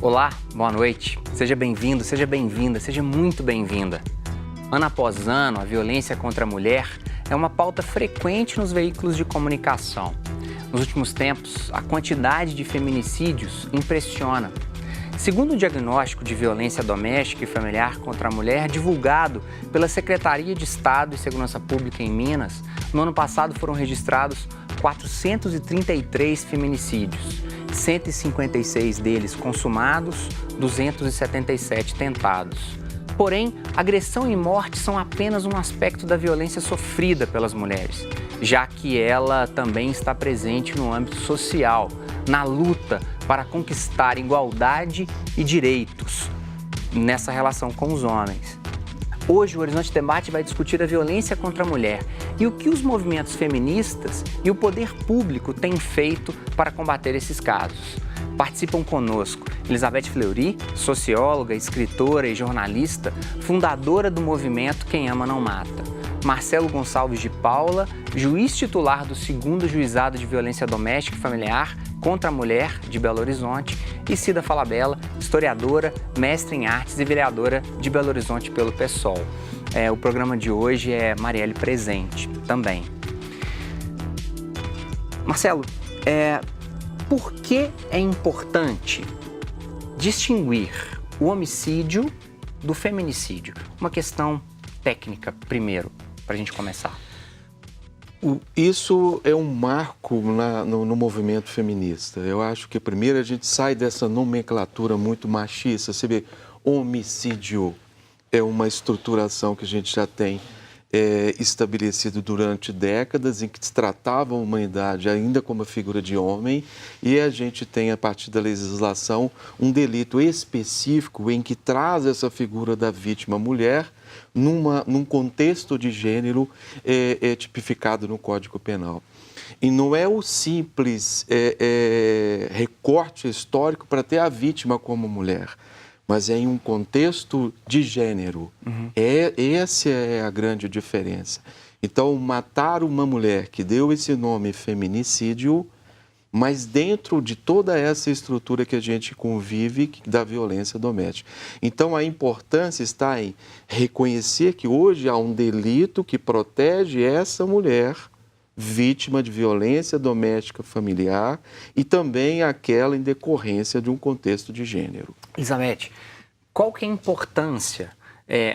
Olá, boa noite. Seja bem-vindo, seja bem-vinda, seja muito bem-vinda. Ano após ano, a violência contra a mulher é uma pauta frequente nos veículos de comunicação. Nos últimos tempos, a quantidade de feminicídios impressiona. Segundo o diagnóstico de violência doméstica e familiar contra a mulher divulgado pela Secretaria de Estado e Segurança Pública em Minas, no ano passado foram registrados 433 feminicídios, 156 deles consumados, 277 tentados. Porém, agressão e morte são apenas um aspecto da violência sofrida pelas mulheres, já que ela também está presente no âmbito social, na luta para conquistar igualdade e direitos nessa relação com os homens. Hoje, o Horizonte Debate vai discutir a violência contra a mulher e o que os movimentos feministas e o poder público têm feito para combater esses casos. Participam conosco Elizabeth Fleury, socióloga, escritora e jornalista, fundadora do movimento Quem Ama Não Mata. Marcelo Gonçalves de Paula, juiz titular do 2º Juizado de Violência Doméstica e Familiar contra a Mulher de Belo Horizonte, e Cida Falabella, historiadora, mestre em artes e vereadora de Belo Horizonte pelo PSOL. O programa de hoje é Marielle Presente também. Marcelo, por que é importante distinguir o homicídio do feminicídio? Uma questão técnica, primeiro, para a gente começar. Isso é um marco no movimento feminista. Eu acho que primeiro a gente sai dessa nomenclatura muito machista. Você vê, homicídio é uma estruturação que a gente já tem estabelecido durante décadas, em que se tratava a humanidade ainda como a figura de homem, e a gente tem, a partir da legislação, um delito específico em que traz essa figura da vítima mulher num contexto de gênero tipificado no Código Penal. E não é o simples recorte histórico para ter a vítima como mulher, mas é em um contexto de gênero. Essa é a grande diferença. Então, matar uma mulher que deu esse nome feminicídio, mas dentro de toda essa estrutura que a gente convive da violência doméstica. Então, a importância está em reconhecer que hoje há um delito que protege essa mulher vítima de violência doméstica familiar e também aquela em decorrência de um contexto de gênero. Elizabeth, qual que é a importância?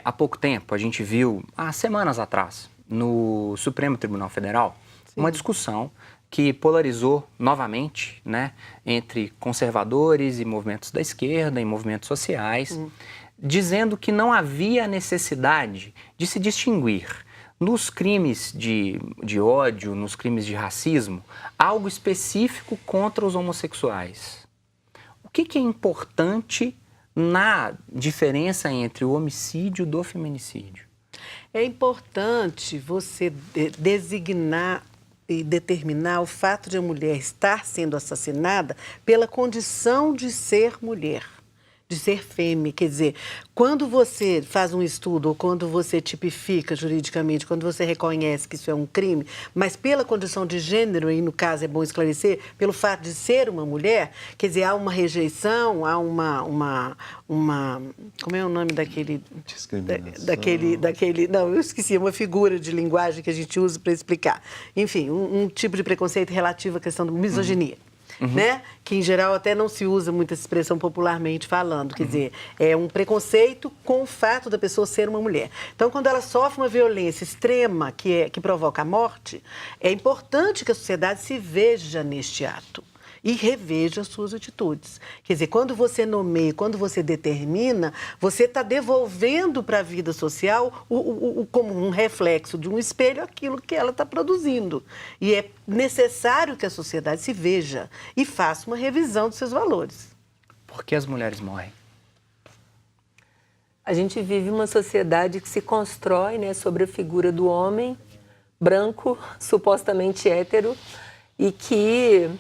Há pouco tempo, a gente viu, há semanas atrás, no Supremo Tribunal Federal, uma discussão que polarizou novamente, né, entre conservadores e movimentos da esquerda e movimentos sociais, dizendo que não havia necessidade de se distinguir nos crimes de ódio, nos crimes de racismo, algo específico contra os homossexuais. O que é importante na diferença entre o homicídio do feminicídio? É importante você designar e determinar o fato de a mulher estar sendo assassinada pela condição de ser mulher, de ser fêmea. Quer dizer, quando você faz um estudo ou quando você tipifica juridicamente, quando você reconhece que isso é um crime, mas pela condição de gênero, e no caso é bom esclarecer, pelo fato de ser uma mulher, quer dizer, há uma rejeição, há uma como é o nome daquele... Discriminação. Não, eu esqueci, uma figura de linguagem que a gente usa para explicar. Enfim, um tipo de preconceito relativo à questão da misoginia. Né? Que, em geral, até não se usa muito essa expressão popularmente falando. Quer dizer, é um preconceito com o fato da pessoa ser uma mulher. Então, quando ela sofre uma violência extrema que provoca a morte, é importante que a sociedade se veja neste ato e reveja as suas atitudes. Quer dizer, quando você nomeia, quando você determina, você está devolvendo para a vida social como um reflexo de um espelho aquilo que ela está produzindo. E é necessário que a sociedade se veja e faça uma revisão dos seus valores. Por que as mulheres morrem? A gente vive uma sociedade que se constrói, né, sobre a figura do homem branco, supostamente hétero, e que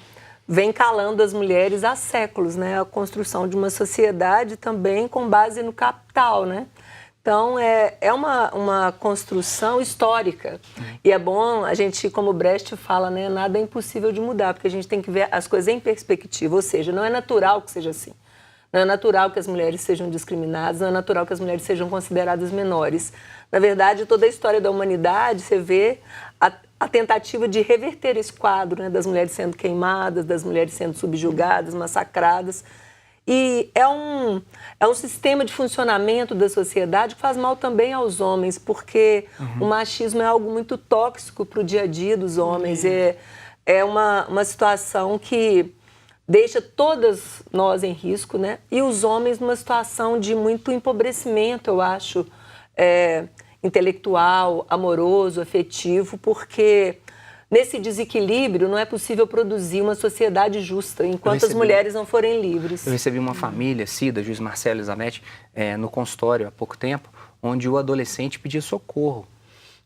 vem calando as mulheres há séculos, né? A construção de uma sociedade também com base no capital, né? Então, é uma construção histórica. E é bom, a gente, como Brecht fala, né, nada é impossível de mudar, porque a gente tem que ver as coisas em perspectiva, ou seja, não é natural que seja assim. Não é natural que as mulheres sejam discriminadas, não é natural que as mulheres sejam consideradas menores. Na verdade, toda a história da humanidade, você vê a tentativa de reverter esse quadro, né, das mulheres sendo queimadas, das mulheres sendo subjugadas, massacradas. E é um sistema de funcionamento da sociedade que faz mal também aos homens, porque o machismo é algo muito tóxico para o dia a dia dos homens. É uma situação que deixa todas nós em risco, né? E os homens numa situação de muito empobrecimento, eu acho, intelectual, amoroso, afetivo, porque nesse desequilíbrio não é possível produzir uma sociedade justa enquanto as mulheres não forem livres. Eu recebi uma família, Cida, juiz Marcelo e Elizabeth, no consultório há pouco tempo, onde o adolescente pedia socorro,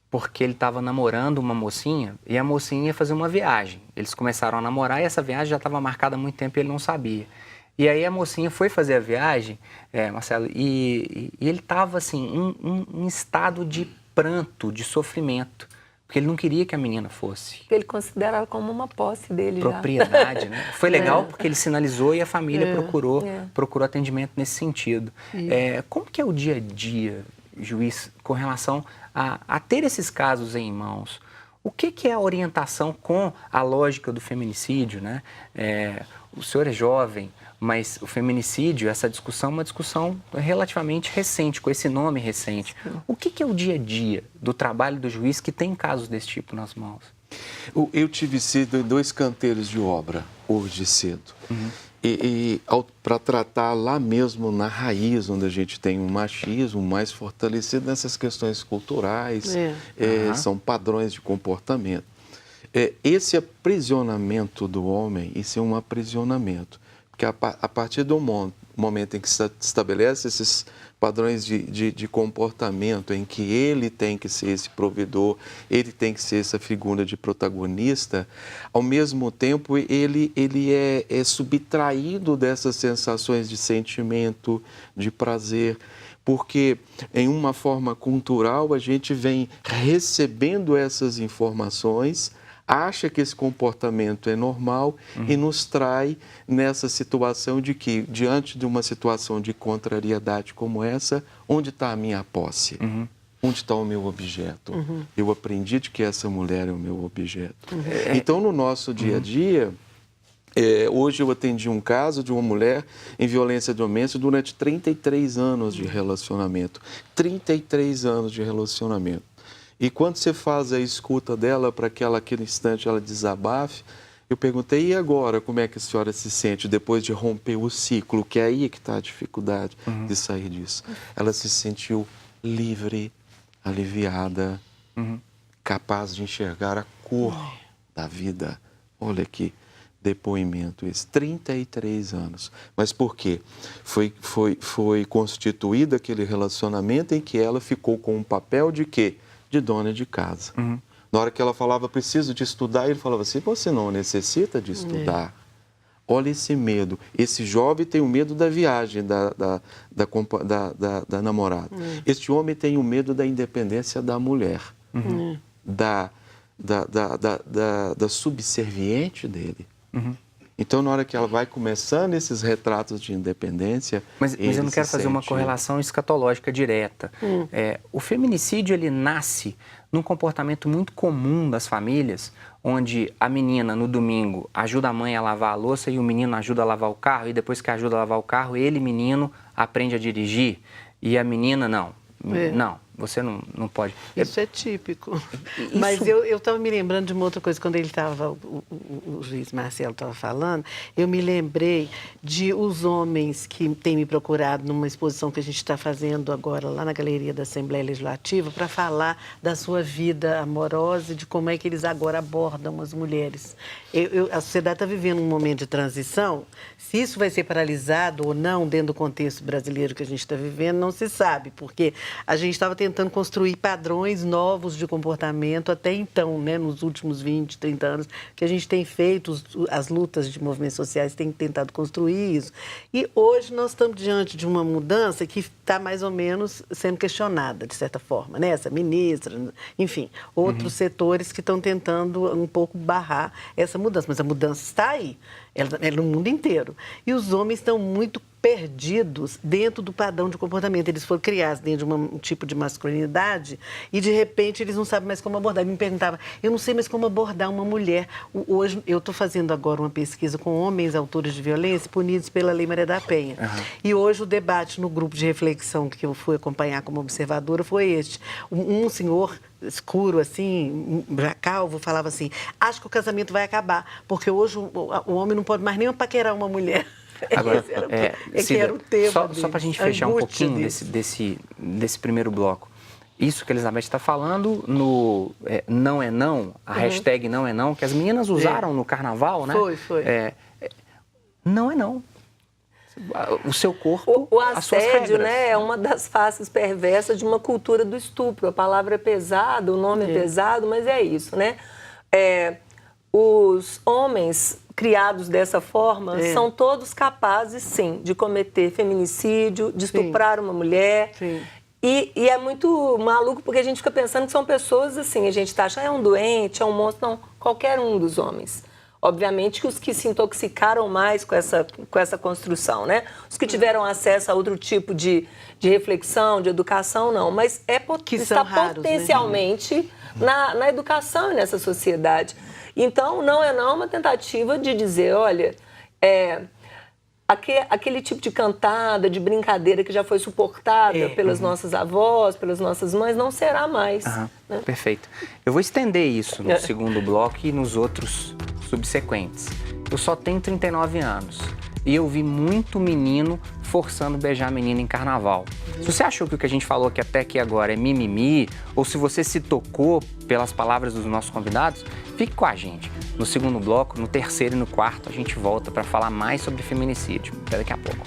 porque ele estava namorando uma mocinha e a mocinha ia fazer uma viagem. Eles começaram a namorar e essa viagem já estava marcada há muito tempo e ele não sabia. E aí a mocinha foi fazer a viagem, Marcelo, e ele estava assim, em estado de pranto, de sofrimento, porque ele não queria que a menina fosse. Porque ele considerava como uma posse dele propriedade, né? Foi legal porque ele sinalizou e a família procurou atendimento nesse sentido. Como que é o dia a dia, juiz, com relação a ter esses casos em mãos? O que é a orientação com a lógica do feminicídio, né? O senhor é jovem, mas o feminicídio, essa discussão é uma discussão relativamente recente, com esse nome recente. O que é o dia a dia do trabalho do juiz que tem casos desse tipo nas mãos? Eu tive sido em 2 canteiros de obra hoje cedo. Para tratar lá mesmo na raiz, onde a gente tem um machismo mais fortalecido nessas questões culturais, são padrões de comportamento. Esse aprisionamento do homem, isso é um aprisionamento, porque a partir do momento em que se estabelece esses padrões de comportamento, em que ele tem que ser esse provedor, ele tem que ser essa figura de protagonista, ao mesmo tempo ele é subtraído dessas sensações de sentimento, de prazer, porque em uma forma cultural a gente vem recebendo essas informações, acha que esse comportamento é normal e nos trai nessa situação de que, diante de uma situação de contrariedade como essa, onde está a minha posse? Onde está o meu objeto? Eu aprendi de que essa mulher é o meu objeto. Então, no nosso dia a dia, hoje eu atendi um caso de uma mulher em violência doméstica durante 33 anos de relacionamento. 33 anos de relacionamento. E quando você faz a escuta dela para que ela, naquele instante, ela desabafe, eu perguntei, e agora, como é que a senhora se sente depois de romper o ciclo, que é aí que está a dificuldade de sair disso? Ela se sentiu livre, aliviada, capaz de enxergar a cor da vida. Olha que depoimento esse, 33 anos. Mas por quê? Foi constituído aquele relacionamento em que ela ficou com um papel de quê? De dona de casa. Na hora que ela falava, preciso de estudar, ele falava assim, você não necessita de estudar. Olha esse medo. Esse jovem tem o medo da viagem da namorada. Este homem tem o medo da independência da mulher, da subserviente dele. Então, na hora que ela vai começando esses retratos de independência... Mas eu não quero fazer uma correlação escatológica direta. O feminicídio, ele nasce num comportamento muito comum das famílias, onde a menina, no domingo, ajuda a mãe a lavar a louça e o menino ajuda a lavar o carro, e depois que ajuda a lavar o carro, ele, menino, aprende a dirigir, e a menina, não, você não pode. Isso é típico. Mas eu estava me lembrando de uma outra coisa, quando ele estava, o juiz Marcelo estava falando, eu me lembrei de os homens que têm me procurado numa exposição que a gente está fazendo agora lá na Galeria da Assembleia Legislativa para falar da sua vida amorosa e de como é que eles agora abordam as mulheres. A sociedade está vivendo um momento de transição. Se isso vai ser paralisado ou não dentro do contexto brasileiro que a gente está vivendo, não se sabe, porque a gente estava tentando construir padrões novos de comportamento até então, né, nos últimos 20, 30 anos, que a gente tem feito, as lutas de movimentos sociais têm tentado construir isso. E hoje nós estamos diante de uma mudança que está mais ou menos sendo questionada, de certa forma, né? Essa ministra, enfim, outros setores que estão tentando um pouco barrar essa mudança. Mas a mudança está aí, ela é no mundo inteiro. E os homens estão muito perdidos dentro do padrão de comportamento. Eles foram criados dentro de um tipo de masculinidade e, de repente, eles não sabem mais como abordar. Me perguntava, eu não sei mais como abordar uma mulher. Hoje, eu estou fazendo agora uma pesquisa com homens autores de violência punidos pela Lei Maria da Penha. E hoje o debate no grupo de reflexão que eu fui acompanhar como observadora foi este. Um senhor escuro, assim, calvo, falava assim, acho que o casamento vai acabar, porque hoje o homem não pode mais nem paquerar uma mulher. Agora, que era o tema só para a gente fechar um pouquinho desse primeiro bloco. Isso que a Elizabeth está falando no não é não, a hashtag não é não, que as meninas usaram no carnaval, né? Foi. Não é não. O seu corpo, o as suas assédio, regras. né, é uma das faces perversas de uma cultura do estupro. A palavra é pesada, o nome é pesado, mas é isso, né? Os homens criados dessa forma são todos capazes, sim, de cometer feminicídio, de estuprar uma mulher. Sim. E é muito maluco porque a gente fica pensando que são pessoas assim, a gente tá achando, é um doente, é um monstro. Não, qualquer um dos homens. Obviamente que os que se intoxicaram mais com essa construção, né? Os que tiveram acesso a outro tipo de reflexão, de educação, não. Mas está raros, potencialmente na educação e nessa sociedade. Então, não é uma tentativa de dizer, olha, aquele tipo de cantada, de brincadeira que já foi suportada pelas nossas avós, pelas nossas mães, não será mais. Né? Perfeito. Eu vou estender isso no segundo bloco e nos outros subsequentes. Eu só tenho 39 anos e eu vi muito menino forçando beijar menina em carnaval. Se você achou que o que a gente falou aqui até aqui agora é mimimi, ou se você se tocou pelas palavras dos nossos convidados, fique com a gente. No segundo bloco, no terceiro e no quarto, a gente volta para falar mais sobre feminicídio. Até daqui a pouco.